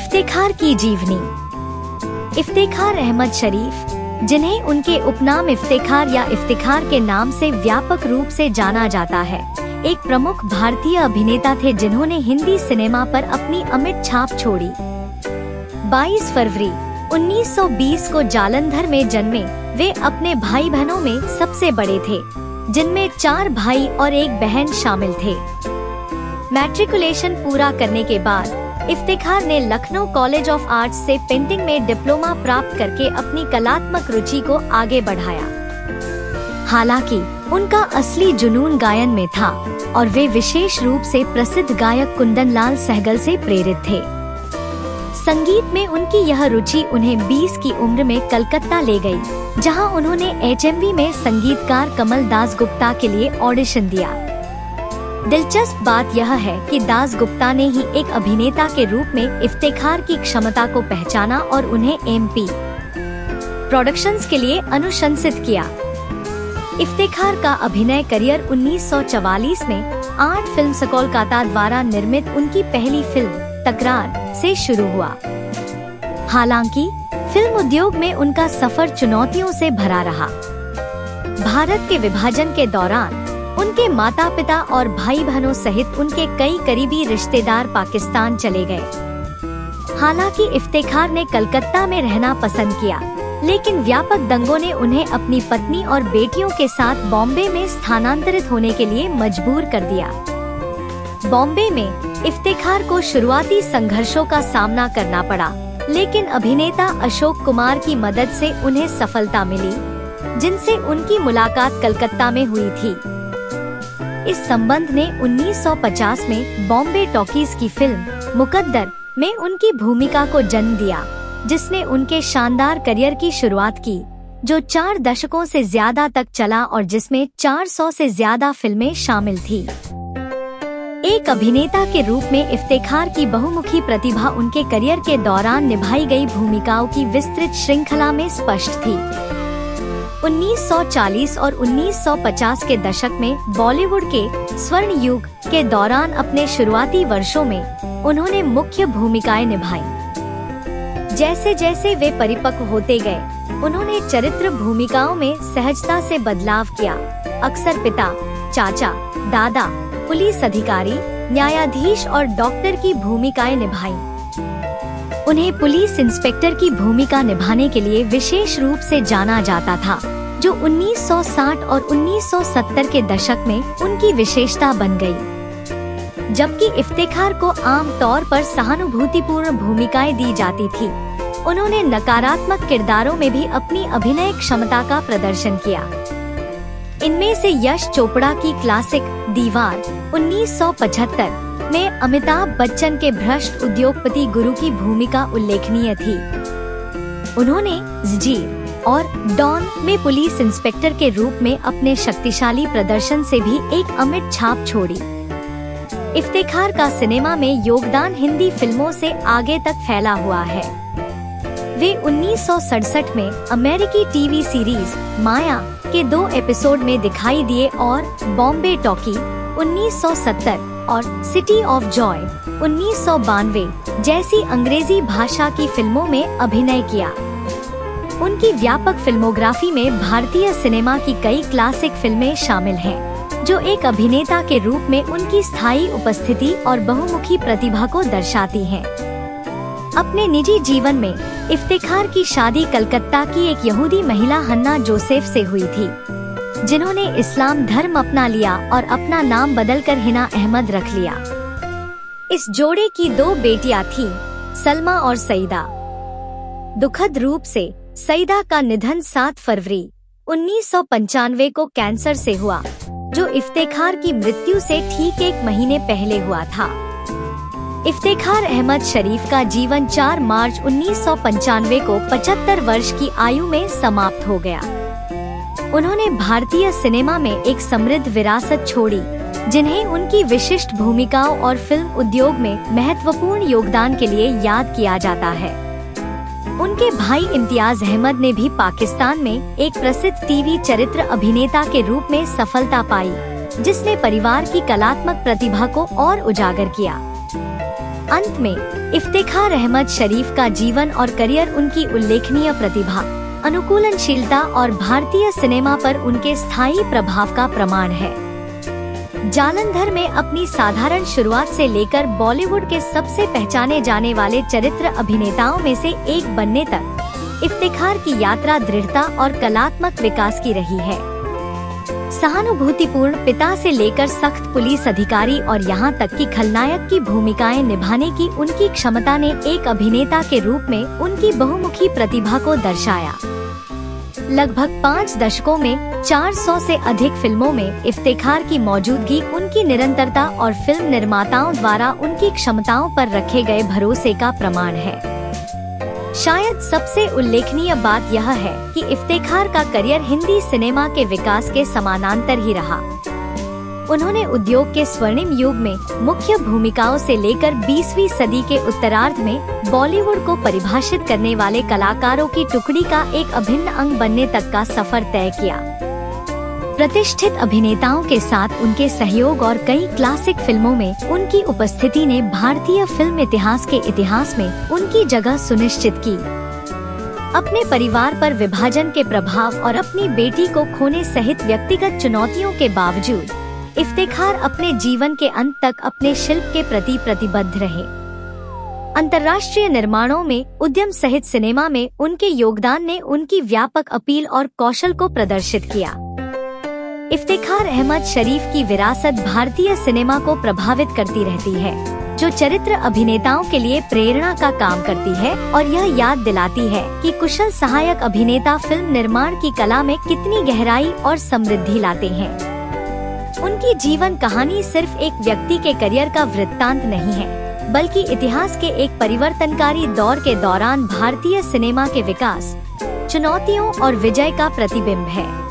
इफ्तेखार की जीवनी। इफ्तेखार अहमद शरीफ, जिन्हें उनके उपनाम इफ्तेखार या इफ्तिखार के नाम से व्यापक रूप से जाना जाता है, एक प्रमुख भारतीय अभिनेता थे जिन्होंने हिंदी सिनेमा पर अपनी अमिट छाप छोड़ी। 22 फरवरी 1920 को जालंधर में जन्मे वे अपने भाई बहनों में सबसे बड़े थे, जिनमें 4 भाई और 1 बहन शामिल थे। मैट्रिकुलेशन पूरा करने के बाद इफ्तेखार ने लखनऊ कॉलेज ऑफ आर्ट्स से पेंटिंग में डिप्लोमा प्राप्त करके अपनी कलात्मक रुचि को आगे बढ़ाया। हालांकि उनका असली जुनून गायन में था और वे विशेष रूप से प्रसिद्ध गायक कुंदन लाल सहगल से प्रेरित थे। संगीत में उनकी यह रुचि उन्हें 20 की उम्र में कलकत्ता ले गई, जहां उन्होंने HMV में संगीतकार कमल दास गुप्ता के लिए ऑडिशन दिया। दिलचस्प बात यह है कि दास गुप्ता ने ही एक अभिनेता के रूप में इफ्तेखार की क्षमता को पहचाना और उन्हें MP प्रोडक्शंस के लिए अनुशंसित किया। इफ्तेखार का अभिनय करियर 1944 में आर्ट फिल्म्स कोलकाता द्वारा निर्मित उनकी पहली फिल्म तकरार से शुरू हुआ। हालांकि फिल्म उद्योग में उनका सफर चुनौतियों से भरा रहा। भारत के विभाजन के दौरान उनके माता पिता और भाई बहनों सहित उनके कई करीबी रिश्तेदार पाकिस्तान चले गए। हालांकि इफ्तेखार ने कलकत्ता में रहना पसंद किया, लेकिन व्यापक दंगों ने उन्हें अपनी पत्नी और बेटियों के साथ बॉम्बे में स्थानांतरित होने के लिए मजबूर कर दिया। बॉम्बे में इफ्तेखार को शुरुआती संघर्षों का सामना करना पड़ा, लेकिन अभिनेता अशोक कुमार की मदद से उन्हें सफलता मिली, जिनसे उनकी मुलाकात कलकत्ता में हुई थी। इस संबंध ने 1950 में बॉम्बे टॉकीज की फिल्म मुकद्दर में उनकी भूमिका को जन्म दिया, जिसने उनके शानदार करियर की शुरुआत की, जो 4 दशकों से ज्यादा तक चला और जिसमें 400 से ज्यादा फिल्में शामिल थी। एक अभिनेता के रूप में इफ्तेखार की बहुमुखी प्रतिभा उनके करियर के दौरान निभाई गई भूमिकाओं की विस्तृत श्रृंखला में स्पष्ट थी। 1940 और 1950 के दशक में बॉलीवुड के स्वर्ण युग के दौरान अपने शुरुआती वर्षों में उन्होंने मुख्य भूमिकाएं निभाई। जैसे जैसे वे परिपक्व होते गए, उन्होंने चरित्र भूमिकाओं में सहजता से बदलाव किया। अक्सर पिता, चाचा, दादा, पुलिस अधिकारी, न्यायाधीश और डॉक्टर की भूमिकाएं निभाई। उन्हें पुलिस इंस्पेक्टर की भूमिका निभाने के लिए विशेष रूप से जाना जाता था, जो 1960 और 1970 के दशक में उनकी विशेषता बन गई। जबकि इफ्तेखार को आम तौर पर सहानुभूतिपूर्ण भूमिकाएं दी जाती थी, उन्होंने नकारात्मक किरदारों में भी अपनी अभिनय क्षमता का प्रदर्शन किया। इनमें से यश चोपड़ा की क्लासिक दीवार 1975 में अमिताभ बच्चन के भ्रष्ट उद्योगपति गुरु की भूमिका उल्लेखनीय थी। उन्होंने जंजीर और डॉन में पुलिस इंस्पेक्टर के रूप में अपने शक्तिशाली प्रदर्शन से भी एक अमिट छाप छोड़ी। इफ्तेखार का सिनेमा में योगदान हिंदी फिल्मों से आगे तक फैला हुआ है। वे 1967 में अमेरिकी टीवी सीरीज माया के 2 एपिसोड में दिखाई दिए और बॉम्बे टॉकी 1970 और सिटी ऑफ जॉय 1992 जैसी अंग्रेजी भाषा की फिल्मों में अभिनय किया। उनकी व्यापक फिल्मोग्राफी में भारतीय सिनेमा की कई क्लासिक फिल्में शामिल हैं, जो एक अभिनेता के रूप में उनकी स्थायी उपस्थिति और बहुमुखी प्रतिभा को दर्शाती हैं। अपने निजी जीवन में इफ्तेखार की शादी कलकत्ता की एक यहूदी महिला हन्ना जोसेफ से हुई थी, जिन्होंने इस्लाम धर्म अपना लिया और अपना नाम बदलकर हिना अहमद रख लिया। इस जोड़े की 2 बेटियां थीं, सलमा और सईदा। दुखद रूप से सईदा का निधन 7 फरवरी 1995 को कैंसर से हुआ, जो इफ्तेखार की मृत्यु से ठीक 1 महीने पहले हुआ था। इफ्तेखार अहमद शरीफ का जीवन 4 मार्च 1995 को 75 वर्ष की आयु में समाप्त हो गया। उन्होंने भारतीय सिनेमा में एक समृद्ध विरासत छोड़ी, जिन्हें उनकी विशिष्ट भूमिकाओं और फिल्म उद्योग में महत्वपूर्ण योगदान के लिए याद किया जाता है। उनके भाई इम्तियाज अहमद ने भी पाकिस्तान में एक प्रसिद्ध टीवी चरित्र अभिनेता के रूप में सफलता पाई, जिसने परिवार की कलात्मक प्रतिभा को और उजागर किया। अंत में इफ्तिखार अहमद शरीफ का जीवन और करियर उनकी उल्लेखनीय प्रतिभा, अनुकूलनशीलता और भारतीय सिनेमा पर उनके स्थायी प्रभाव का प्रमाण है। जालंधर में अपनी साधारण शुरुआत से लेकर बॉलीवुड के सबसे पहचाने जाने वाले चरित्र अभिनेताओं में से एक बनने तक इफ्तिखार की यात्रा दृढ़ता और कलात्मक विकास की रही है। सहानुभूतिपूर्ण पिता से लेकर सख्त पुलिस अधिकारी और यहाँ तक कि खलनायक की भूमिकाएं निभाने की उनकी क्षमता ने एक अभिनेता के रूप में उनकी बहुमुखी प्रतिभा को दर्शाया। लगभग 5 दशकों में 400 से अधिक फिल्मों में इफ्तिखार की मौजूदगी उनकी निरंतरता और फिल्म निर्माताओं द्वारा उनकी क्षमताओं पर रखे गए भरोसे का प्रमाण है। शायद सबसे उल्लेखनीय बात यह है कि इफ्तिखार का करियर हिंदी सिनेमा के विकास के समानांतर ही रहा। उन्होंने उद्योग के स्वर्णिम युग में मुख्य भूमिकाओं से लेकर 20वीं सदी के उत्तरार्ध में बॉलीवुड को परिभाषित करने वाले कलाकारों की टुकड़ी का एक अभिन्न अंग बनने तक का सफर तय किया। प्रतिष्ठित अभिनेताओं के साथ उनके सहयोग और कई क्लासिक फिल्मों में उनकी उपस्थिति ने भारतीय फिल्म इतिहास के इतिहास में उनकी जगह सुनिश्चित की। अपने परिवार पर विभाजन के प्रभाव और अपनी बेटी को खोने सहित व्यक्तिगत चुनौतियों के बावजूद इफ्तिखार अपने जीवन के अंत तक अपने शिल्प के प्रति प्रतिबद्ध रहे। अंतर्राष्ट्रीय निर्माणों में उद्यम सहित सिनेमा में उनके योगदान ने उनकी व्यापक अपील और कौशल को प्रदर्शित किया। इफ्तिखार अहमद शरीफ की विरासत भारतीय सिनेमा को प्रभावित करती रहती है, जो चरित्र अभिनेताओं के लिए प्रेरणा का काम करती है और यह याद दिलाती है कि कुशल सहायक अभिनेता फिल्म निर्माण की कला में कितनी गहराई और समृद्धि लाते हैं। उनकी जीवन कहानी सिर्फ एक व्यक्ति के करियर का वृत्तांत नहीं है, बल्कि इतिहास के एक परिवर्तनकारी दौर के दौरान भारतीय सिनेमा के विकास, चुनौतियों और विजय का प्रतिबिंब है।